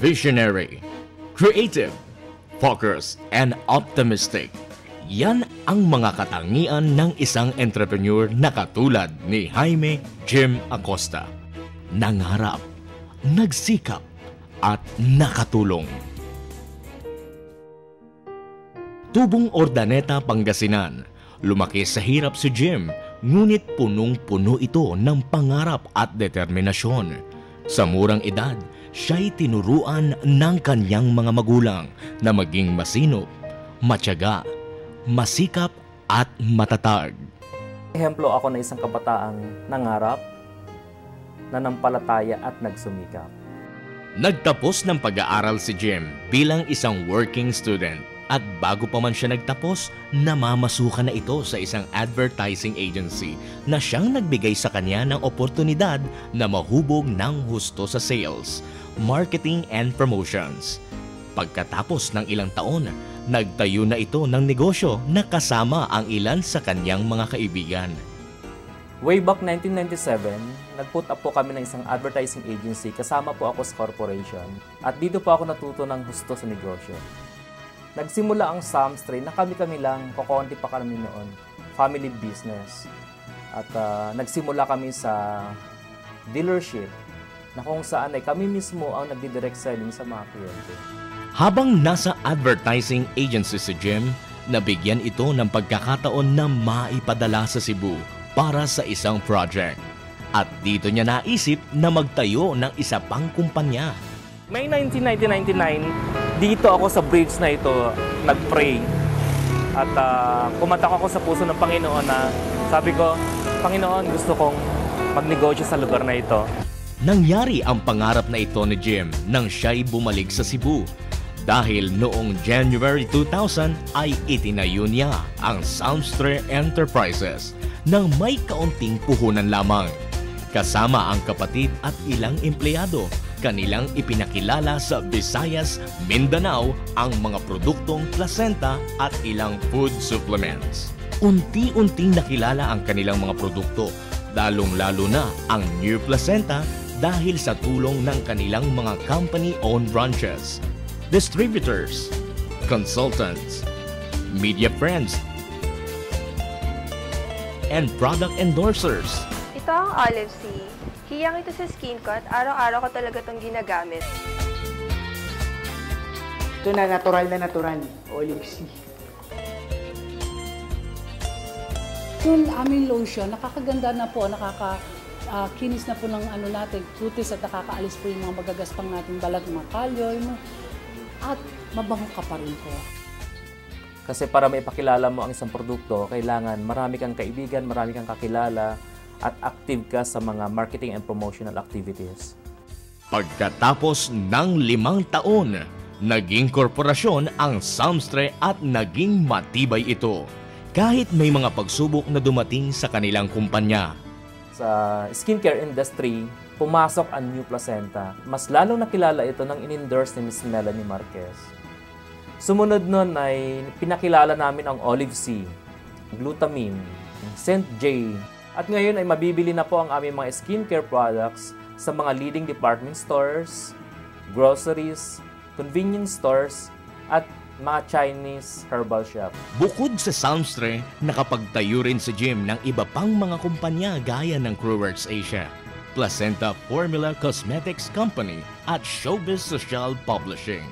Visionary, creative, focused, and optimistic. Yan ang mga katangian ng isang entrepreneur na katulad ni Jaime Jim Acosta. Nangarap, nagsikap, at nakatulong. Tubong Ordaneta, Pangasinan. Lumaki sa hirap si Jim, ngunit punong-puno ito ng pangarap at determinasyon. Sa murang edad, siya'y tinuruan ng kanyang mga magulang na maging masinop, matyaga, masikap at matatag. Ehemplo ako na isang kabataang nangarap, nanampalataya at nagsumikap. Nagtapos ng pag-aaral si Jim bilang isang working student at bago pa man siya nagtapos, namamasukan na ito sa isang advertising agency na siyang nagbigay sa kanya ng oportunidad na mahubog ng husto sa sales, marketing and promotions. Pagkatapos ng ilang taon, nagtayo na ito ng negosyo na kasama ang ilan sa kanyang mga kaibigan. Way back 1997, nag-put up po kami ng isang advertising agency kasama po ako sa corporation at dito po ako natuto ng husto sa negosyo. Nagsimula ang Samstray na kami-kami lang, kukunti pa kami noon, family business. At nagsimula kami sa dealership na kung saan ay kami mismo ang nagdi-direct selling sa mga kliyente. Habang nasa advertising agency si Jim, nabigyan ito ng pagkakataon na maipadala sa Cebu para sa isang project. At dito niya naisip na magtayo ng isa pang kumpanya. May 1999, dito ako sa bridge na ito nag-pray. At kumatak ako sa puso ng Panginoon na sabi ko, Panginoon, gusto kong magnegosyo sa lugar na ito. Nangyari ang pangarap na ito ni Jim nang siya'y bumalik sa Cebu. Dahil noong January 2000 ay itinayo niya ang Samstray Enterprises nang may kaunting puhunan lamang. Kasama ang kapatid at ilang empleyado, kanilang ipinakilala sa Visayas, Mindanao ang mga produktong placenta at ilang food supplements. Unti-unting nakilala ang kanilang mga produkto, lalong-lalo na ang New Placenta dahil sa tulong ng kanilang mga company-owned branches, distributors, consultants, media friends, and product endorsers. Ito ang Olive Sea. Hiyang ito sa skin ko at araw-araw ko talaga itong ginagamit. Ito na natural, Olive Sea. Yung aming lotion, nakakaganda na po, nakakakinis na po ng ano natin, kutis at nakakaalis po yung mga magagaspang nating balat, mga kalyo, at mabango ka pa rin po. Kasi para maipakilala mo ang isang produkto, kailangan marami kang kaibigan, marami kang kakilala, at active ka sa mga marketing and promotional activities. Pagkatapos ng 5 taon, naging korporasyon ang Samstray at naging matibay ito. Kahit may mga pagsubok na dumating sa kanilang kumpanya. Sa skincare industry, pumasok ang New Placenta. Mas lalong nakilala ito nang in-endorse ni Ms. Melanie Marquez. Sumunod nun ay pinakilala namin ang Olive Sea, Glutamine, St. J. At ngayon ay mabibili na po ang aming mga skincare products sa mga leading department stores, groceries, convenience stores, at mga Chinese herbal shop. Bukod sa Samstray, nakapagtayo rin si Jim ng iba pang mga kumpanya gaya ng Crewworks Asia, Placenta Formula Cosmetics Company at Showbiz Social Publishing.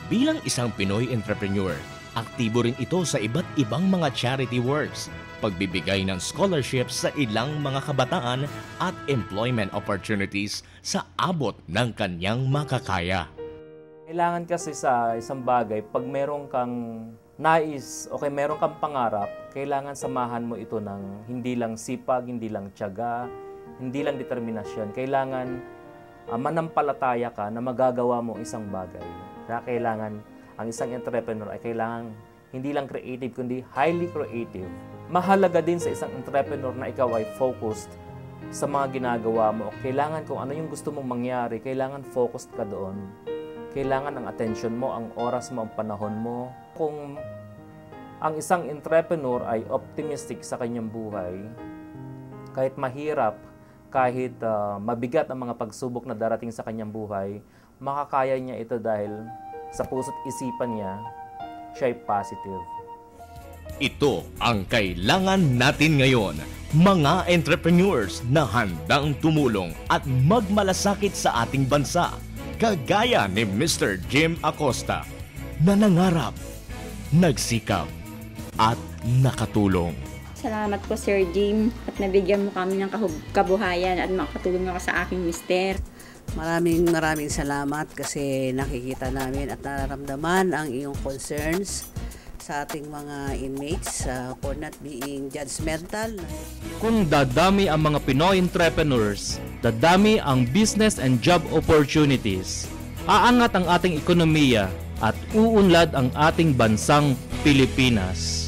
Bilang isang Pinoy entrepreneur, aktibo rin ito sa iba't ibang mga charity works, pagbibigay ng scholarships sa ilang mga kabataan at employment opportunities sa abot ng kanyang makakaya. Kailangan kasi sa isang bagay, pag meron kang nais o meron kang pangarap, kailangan samahan mo ito ng hindi lang sipag, hindi lang tiyaga, hindi lang determinasyon. Kailangan manampalataya ka na magagawa mo isang bagay. Kaya kailangan ang isang entrepreneur ay kailangan hindi lang creative, kundi highly creative. Mahalaga din sa isang entrepreneur na ikaw ay focused sa mga ginagawa mo. Kailangan kung ano yung gusto mong mangyari, kailangan focused ka doon. Kailangan ang attention mo, ang oras mo, ang panahon mo. Kung ang isang entrepreneur ay optimistic sa kanyang buhay, kahit mahirap, kahit mabigat ang mga pagsubok na darating sa kanyang buhay, makakaya niya ito dahil sa puso't isipan niya, siya ay positive. Ito ang kailangan natin ngayon, mga entrepreneurs na handang tumulong at magmalasakit sa ating bansa, kagaya ni Mr. Jim Acosta, na nangarap, nagsikap, at nakatulong. Salamat po Sir Jim at nabigyan mo kami ng kabuhayan at makatulong ako sa aking mister. Maraming salamat kasi nakikita namin at nararamdaman ang iyong concerns sa ating mga inmates for not being judgmental. Kung dadami ang mga Pinoy entrepreneurs, dadami ang business and job opportunities. Aangat ang ating ekonomiya at uunlad ang ating bansang Pilipinas.